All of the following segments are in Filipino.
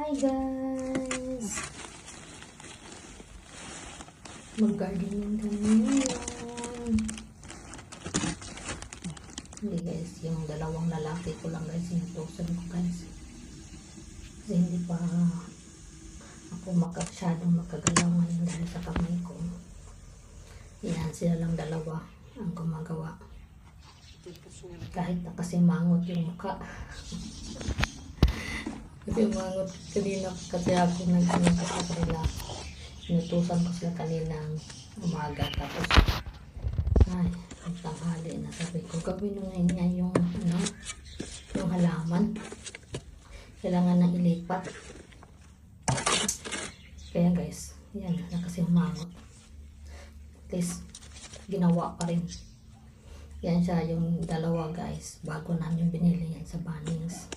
Hi guys! Mag-gardening kami ngayon. Hindi guys, yung dalawang lalaki ko lang guys, sinutusan ko guys. Kasi hindi pa ako masyadong makagalaw ngayon dahil sa kamay ko. Yan, sila lang dalawa ang gumagawa. Kahit na kasi mangot yung mukha. Kasi mangot kanina kasi ako nagsinunod sa kanila. Sinutusan ko sila kaninang umaga. Tapos, ay, ang tanghali na sabi ko, gawin nyo ngayon nga yung, yung halaman. Kailangan na ilipat. Kaya guys, yan, na kasi mangot. At least, ginawa pa rin. Yan siya, yung dalawa guys, bago namin binili yan sa Bunnings.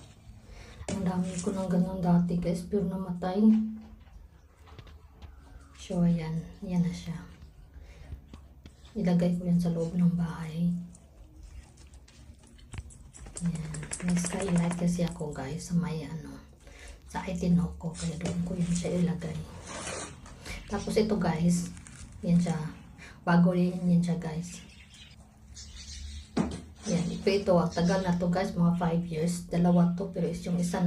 Ang dami ko ng ganyan dati guys, pero namatay. So ayan, yan na siya. Ilagay ko yan sa loob ng bahay. Yan, may skylight kasi ako guys, sa may sa itinok ko, kaya doon ko yan siya ilagay. Tapos ito guys, yan siya, bago rin yan siya guys. Yan, ito, tagal na to guys, mga 5 years. Dalawa to, pero yung isa